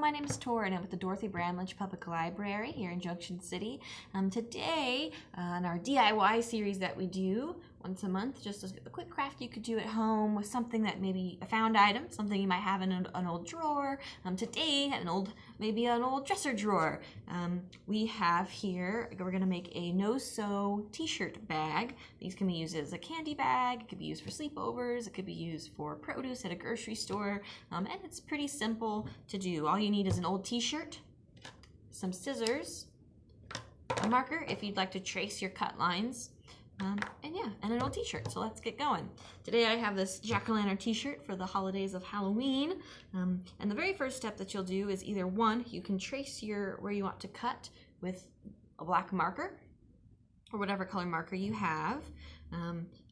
my name is Tori and I'm with the Dorothy Bramlage Public Library here in Junction City. Today, in our DIY series that we do once a month, just a quick craft you could do at home with something that maybe a found item, something you might have in an old drawer. Today, maybe an old dresser drawer. We have here, we're going to make a no-sew t-shirt bag. These can be used as a candy bag, it could be used for sleepovers, it could be used for produce at a grocery store, and it's pretty simple to do. All you need is an old t-shirt, some scissors, a marker if you'd like to trace your cut lines, and an old t-shirt. So let's get going. Today I have this jack-o'-lantern t-shirt for the holidays of Halloween. And the very first step that you'll do is either one, you can trace where you want to cut with a black marker or whatever color marker you have.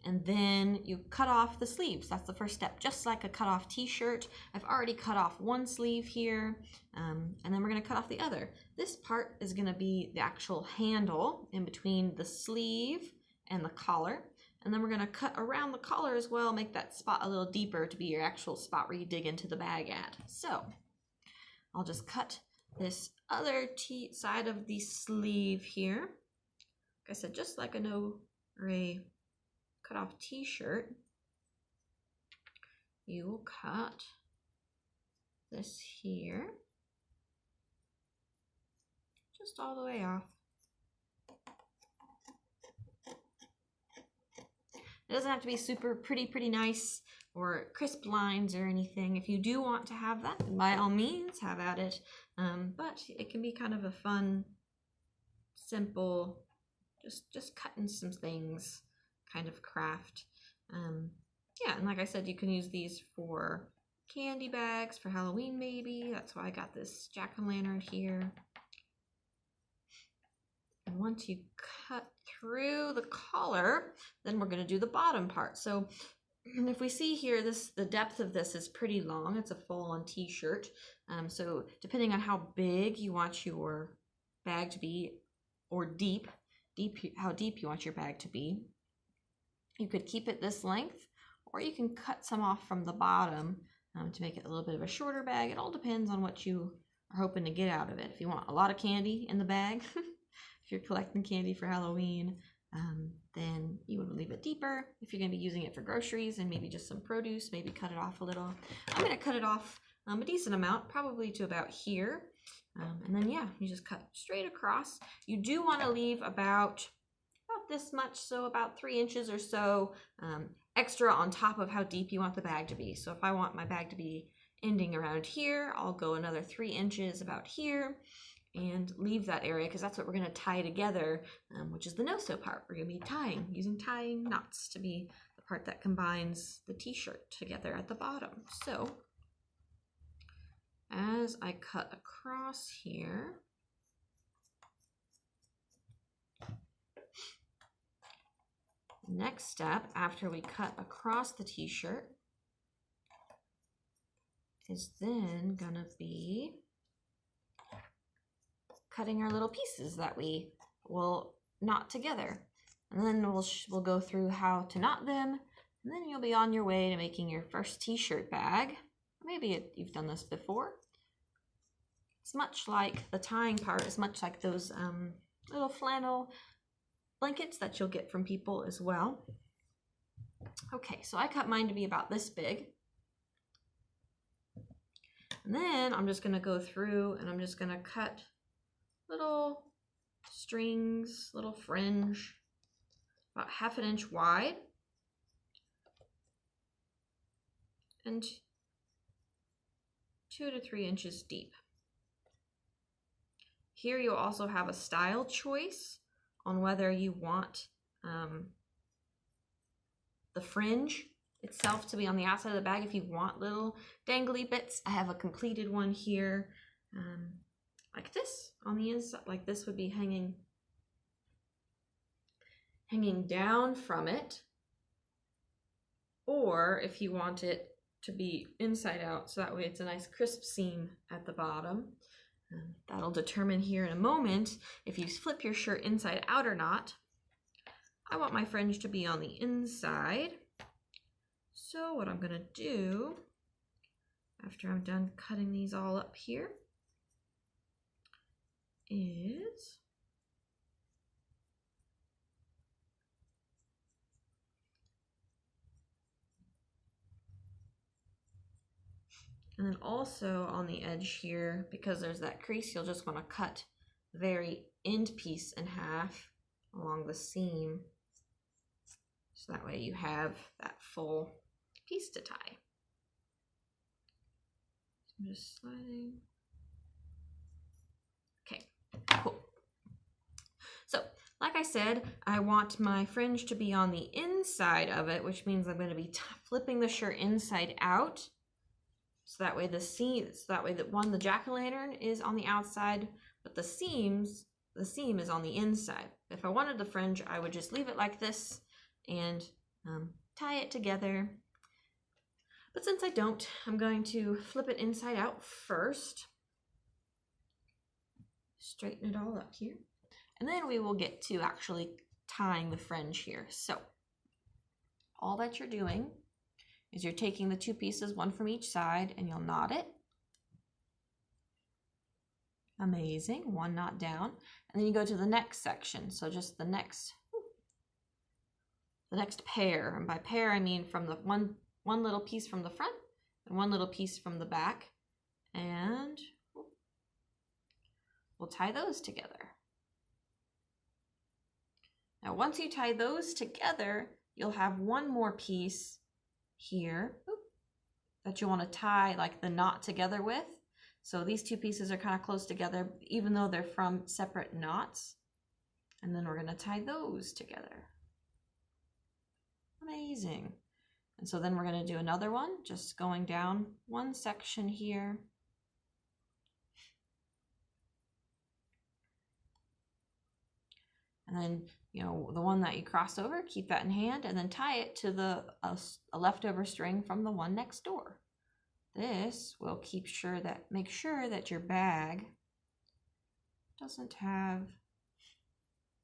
And then you cut off the sleeves. That's the first step, just like a cut off t-shirt. I've already cut off one sleeve here, and then we're gonna cut off the other. This part is gonna be the actual handle in between the sleeve and the collar. And then we're gonna cut around the collar as well, make that spot a little deeper to be your actual spot where you dig into the bag at. So I'll just cut this other side of the sleeve here. Like I said, just like a cut off t-shirt, you will cut this here, just all the way off. It doesn't have to be super pretty nice or crisp lines or anything. If you do want to have that, then by all means have at it. But it can be kind of a fun, simple, just cutting some things kind of craft. Yeah, and like I said, you can use these for candy bags for Halloween maybe. That's why I got this jack-o'-lantern here. And once you cut through the collar, then we're going to do the bottom part. So if we see here, the depth of this is pretty long. It's a full-on t-shirt. So depending on how big you want your bag to be, or how deep you want your bag to be, you could keep it this length, or you can cut some off from the bottom to make it a little bit of a shorter bag. It all depends on what you are hoping to get out of it. If you want a lot of candy in the bag, if you're collecting candy for Halloween, then you would leave it deeper. If you're going to be using it for groceries and maybe just some produce, maybe cut it off a little. I'm going to cut it off a decent amount, probably to about here. And then, yeah, you just cut straight across. You do want to leave about this much, so about 3 inches or so extra on top of how deep you want the bag to be. So if I want my bag to be ending around here, I'll go another 3 inches about here and leave that area, because that's what we're going to tie together, which is the no-sew part. We're going to be using tying knots to be the part that combines the t-shirt together at the bottom. So as I cut across here, next step after we cut across the t-shirt is then gonna be cutting our little pieces that we will knot together. And then we'll go through how to knot them, and then you'll be on your way to making your first t-shirt bag. Maybe you've done this before. It's much like the tying part is much like those little flannel blankets that you'll get from people as well. Okay, so I cut mine to be about this big. And then I'm just gonna go through and I'm just gonna cut little strings, little fringe, about 1/2 inch wide and 2 to 3 inches deep. Here you'll also have a style choice on whether you want the fringe itself to be on the outside of the bag. If you want little dangly bits, I have a completed one here, like this on the inside. Like this would be hanging down from it, or if you want it to be inside out, so that way it's a nice crisp seam at the bottom. That'll determine here in a moment if you flip your shirt inside out or not. I want my fringe to be on the inside. So what I'm gonna do, after I'm done cutting these all up here, is and then also on the edge here, because there's that crease, you'll just want to cut the very end piece in half along the seam. So that way you have that full piece to tie. So I'm just sliding. Okay, cool. So like I said, I want my fringe to be on the inside of it, which means I'm going to be flipping the shirt inside out. So that way the the jack-o'-lantern is on the outside, but the seam is on the inside. If I wanted the fringe, I would just leave it like this and tie it together. But since I don't, I'm going to flip it inside out first. Straighten it all up here. And then we will get to actually tying the fringe here. So all that you're doing is you're taking the two pieces, one from each side, and you'll knot it. Amazing, one knot down. And then you go to the next section. So just the next pair. And by pair, I mean from the one little piece from the front and one little piece from the back. And we'll tie those together. Now, once you tie those together, you'll have one more piece here that you want to tie like the knot together with. So these two pieces are kind of close together, even though they're from separate knots. And then we're going to tie those together. Amazing. And so then we're going to do another one, just going down one section here. And then, you know, the one that you cross over, keep that in hand, and then tie it to a leftover string from the one next door. This will make sure that your bag doesn't have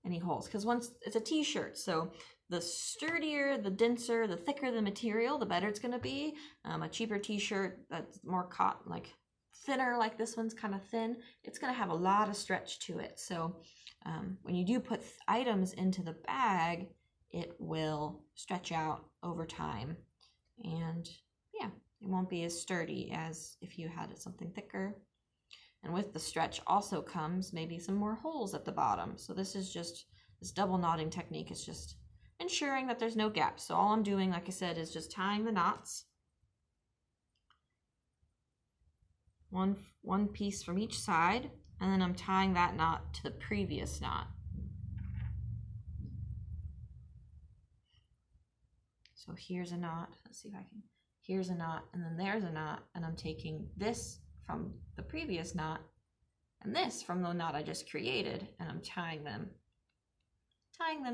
any holes, because once it's a t-shirt, so the sturdier, the denser, the thicker the material, the better it's going to be. A cheaper t-shirt that's more cotton, like thinner, like this one's kind of thin, it's going to have a lot of stretch to it. So when you do put items into the bag, it will stretch out over time, and yeah, it won't be as sturdy as if you had something thicker. And with the stretch also comes maybe some more holes at the bottom. So this is just, this double knotting technique is just ensuring that there's no gaps. So all I'm doing, like I said, is just tying the knots. One piece from each side, and then I'm tying that knot to the previous knot. So here's a knot, let's see if I can, here's a knot, and then there's a knot, and I'm taking this from the previous knot and this from the knot I just created, and I'm tying them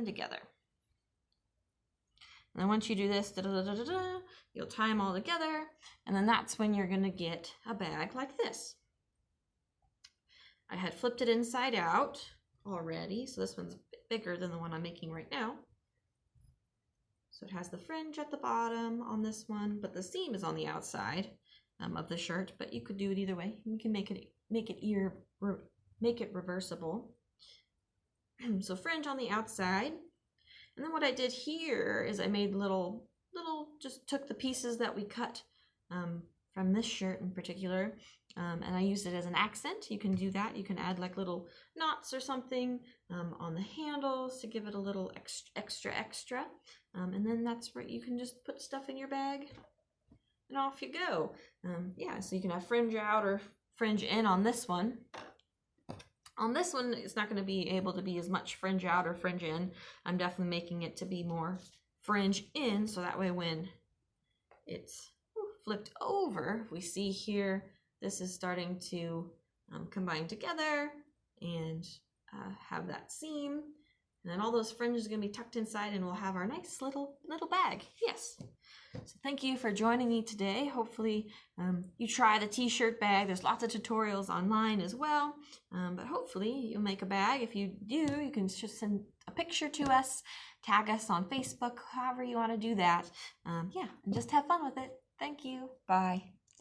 together. And then once you do this, you'll tie them all together, and then that's when you're gonna get a bag like this. I had flipped it inside out already, so this one's a bit bigger than the one I'm making right now. So it has the fringe at the bottom on this one, but the seam is on the outside of the shirt, but you could do it either way. You can make it reversible. So fringe on the outside. And then what I did here is I made just took the pieces that we cut from this shirt in particular, and I used it as an accent. You can do that. You can add like little knots or something on the handles to give it a little extra. And then that's where you can just put stuff in your bag and off you go. Yeah, so you can have fringe out or fringe in on this one. On this one, it's not going to be able to be as much fringe out or fringe in. I'm definitely making it to be more fringe in, so that way when it's flipped over, we see here, this is starting to combine together and have that seam. And then all those fringes are going to be tucked inside, and we'll have our nice little bag. Yes. So thank you for joining me today. Hopefully you try the t-shirt bag. There's lots of tutorials online as well. But hopefully you'll make a bag. If you do, you can just send a picture to us, tag us on Facebook, however you want to do that. Yeah, and just have fun with it. Thank you. Bye.